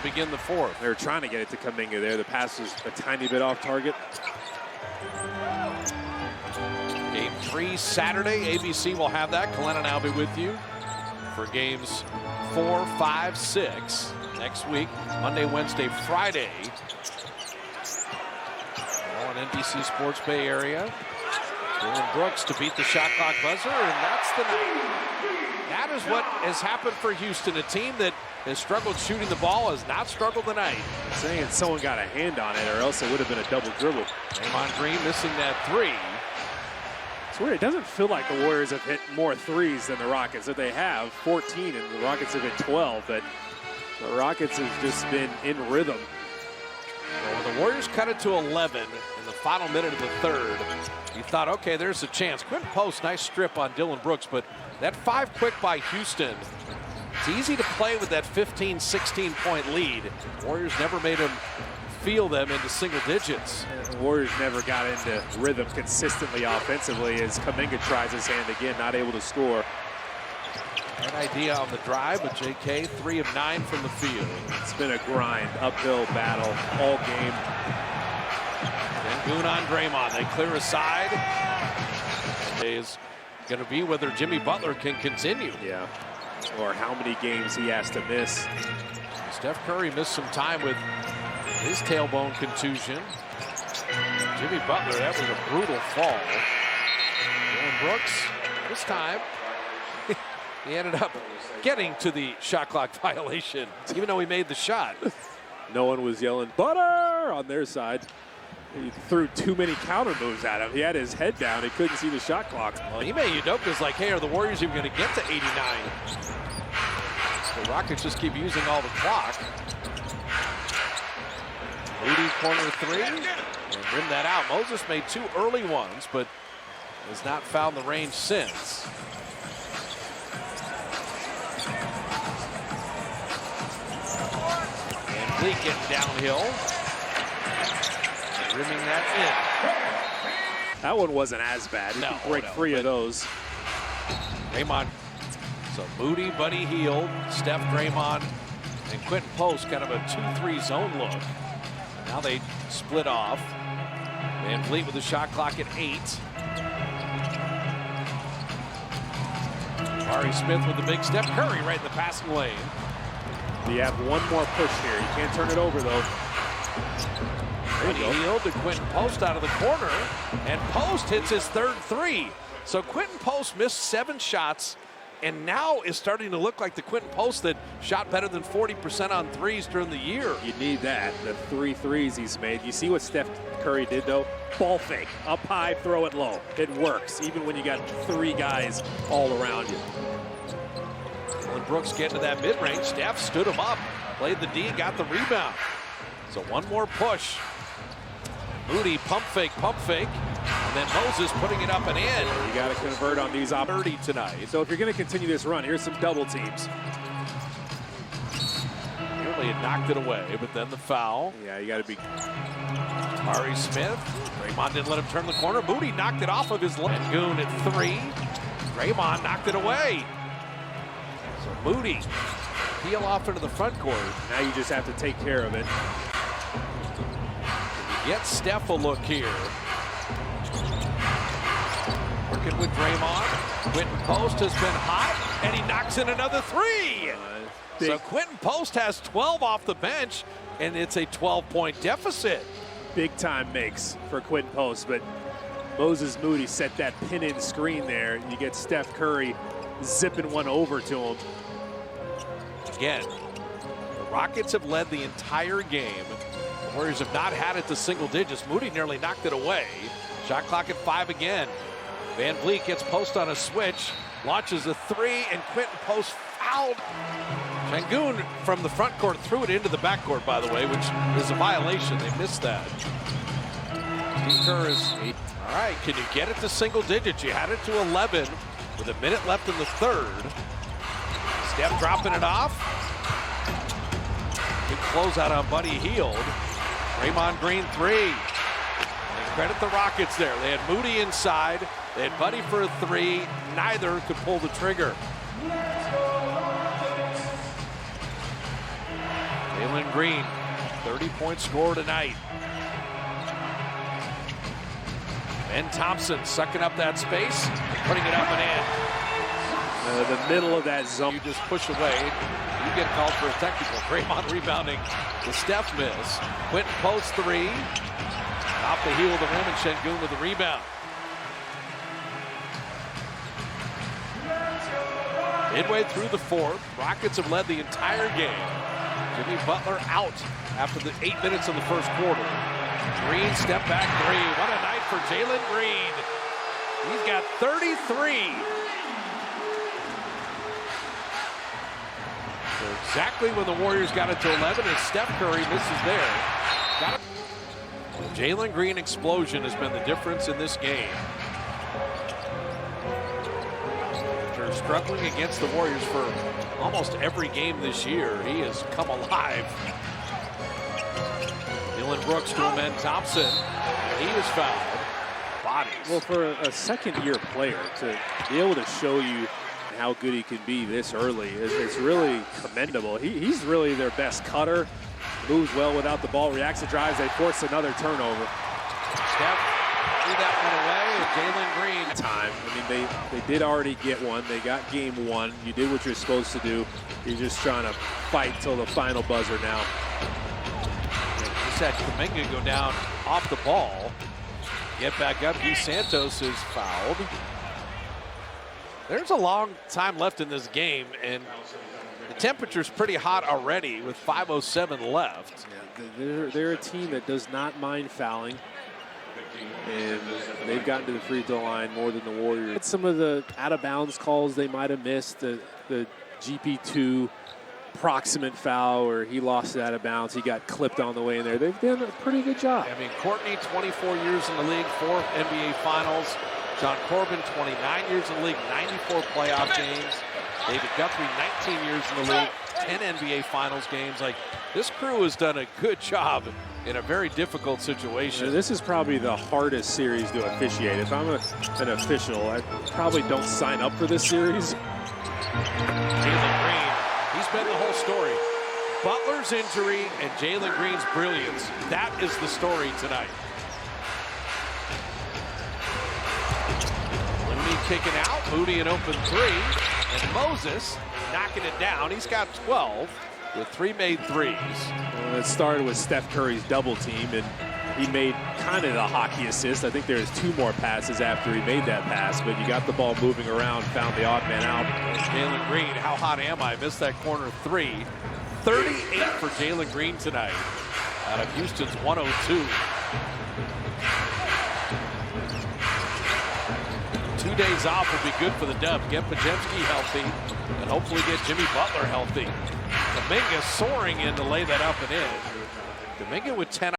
Begin the fourth. They were trying to get it to Kuminga there. The pass was a tiny bit off target. Game 3 Saturday. ABC will have that. Kalena and I'll be with you for games 4, 5, 6 next week. Monday, Wednesday, Friday. All in NBC Sports Bay Area. Dillon Brooks to beat the shot clock buzzer, and that's the night. That is what has happened for Houston. A team that has struggled shooting the ball has not struggled tonight. I'm saying someone got a hand on it, or else it would have been a double dribble. Draymond Green missing that three. It's weird. It doesn't feel like the Warriors have hit more threes than the Rockets. If they have 14, and the Rockets have hit 12, but the Rockets have just been in rhythm. Well, the Warriors cut it to 11 in the final minute of the third. You thought, okay, there's a chance. Quentin Post, nice strip on Dillon Brooks, but that 5 quick by Houston. It's easy to play with that 15, 16-point lead. Warriors never made them feel them into single digits. The Warriors never got into rhythm consistently offensively as Kuminga tries his hand again, not able to score. That idea on the drive, but JK 3 of 9 from the field. It's been a grind, uphill battle all game. Sengun on Draymond. They clear aside. Is going to be whether Jimmy Butler can continue. Yeah. Or how many games he has to miss. Steph Curry missed some time with his tailbone contusion. Jimmy Butler, that was a brutal fall. Dillon Brooks, this time, he ended up getting to the shot clock violation, even though he made the shot. No one was yelling, "Butter!" on their side. He threw too many counter moves at him. He had his head down. He couldn't see the shot clock. Well, Ime Udoka's like, hey, are the Warriors even going to get to 89? The Rockets just keep using all the clock. Moody corner three, and rim that out. Moses made 2 early ones, but has not found the range since. And Bleak getting downhill. Rimming that in. That one wasn't as bad. You can break free of those. Draymond. So Moody, Buddy Hield, Steph, Draymond, and Quentin Post, kind of a 2-3 zone look. Now they split off. Van Vliet with the shot clock at 8. Ari Smith with the big step. Curry right in the passing lane. You have one more push here. You can't turn it over, though. Buddy Hield to Quentin Post out of the corner, and Post hits his 3rd three. So Quentin Post missed 7 shots, and now is starting to look like the Quentin Post that shot better than 40% on threes during the year. You need that, the 3 threes he's made. You see what Steph Curry did, though? Ball fake, up high, throw it low. It works, even when you got 3 guys all around you. Dillon Brooks getting to that mid-range. Steph stood him up, played the D, got the rebound. So one more push. Moody, pump fake, and then Moses putting it up and in. You got to convert on these 30 tonight. So if you're going to continue this run, here's some double teams. Nearly had knocked it away, but then the foul. Yeah, you got to be. Ari Smith. Draymond didn't let him turn the corner. Moody knocked it off of his leg. Goon at 3. Draymond knocked it away. So Moody peel off into the front court. Now you just have to take care of it. Get Steph a look here. Working with Draymond. Quentin Post has been hot, and he knocks in another 3. So Quentin Post has 12 off the bench, and it's a 12-point deficit. Big time makes for Quentin Post, but Moses Moody set that pin-in screen there. You get Steph Curry zipping one over to him. Again, the Rockets have led the entire game. The Warriors have not had it to single digits. Moody nearly knocked it away. Shot clock at 5 again. Van Vliet gets Post on a switch, launches a 3, and Quentin Post fouled. Sengun from the front court threw it into the backcourt, by the way, which is a violation. They missed that. Steve Kerr is, all right, can you get it to single digits? You had it to 11 with a minute left in the third. Steph dropping it off. Good closeout on Buddy Hield. Draymond Green 3. They credit the Rockets there. They had Moody inside. They had Buddy for a 3. Neither could pull the trigger. Jalen Green, 30-point scorer tonight. Ben Thompson sucking up that space, putting it up and in. The middle of that zone. You just push away, you get called for a technical. Draymond rebounding the Steph miss. Quentin post three. Off the heel of the rim, and Şengün with the rebound. Midway through the fourth, Rockets have led the entire game. Jimmy Butler out after the 8 minutes of the first quarter. Green step back three. What a night for Jalen Green. He's got 33. So exactly when the Warriors got it to 11, and Steph Curry misses there. Got it. The Jalen Green explosion has been the difference in this game. After struggling against the Warriors for almost every game this year, he has come alive. Dylan Brooks to Ben Thompson. He was fouled. Bodies. Well, for a second-year player to be able to show you how good he can be this early is really commendable. He's really their best cutter. Moves well without the ball, reacts to drives. They force another turnover. Steph threw that one away, and Jalen Green. Time. I mean, they did already get one. They got game one. You did what you're supposed to do. You're just trying to fight till the final buzzer now. Just had Kuminga go down off the ball. Get back up. Guy Santos is fouled. There's a long time left in this game, and the temperature's pretty hot already with 5:07 left. Yeah, they're a team that does not mind fouling, and they've gotten to the free throw line more than the Warriors. Some of the out-of-bounds calls they might have missed, the GP2 proximate foul where he lost it out of bounds. He got clipped on the way in there. They've done a pretty good job. I mean, Courtney, 24 years in the league, 4 NBA Finals. John Corbin, 29 years in the league, 94 playoff games. David Guthrie, 19 years in the league, 10 NBA Finals games. Like, this crew has done a good job in a very difficult situation. This is probably the hardest series to officiate. If I'm an official, I probably don't sign up for this series. Jalen Green, he's been the whole story. Butler's injury and Jalen Green's brilliance. That is the story tonight. Mooney kicking out, Moody an open three, and Moses knocking it down. He's got 12 with 3 made threes. Well, it started with Steph Curry's double team, and he made kind of the hockey assist. I think there's 2 more passes after he made that pass, but you got the ball moving around, found the odd man out. Jalen Green, how hot am I? Missed that corner 3. 38 for Jalen Green tonight out of Houston's 102. 2 days off will be good for the Dub. Get Podziemski healthy and hopefully get Jimmy Butler healthy. Kuminga soaring in to lay that up and in. Kuminga with 10.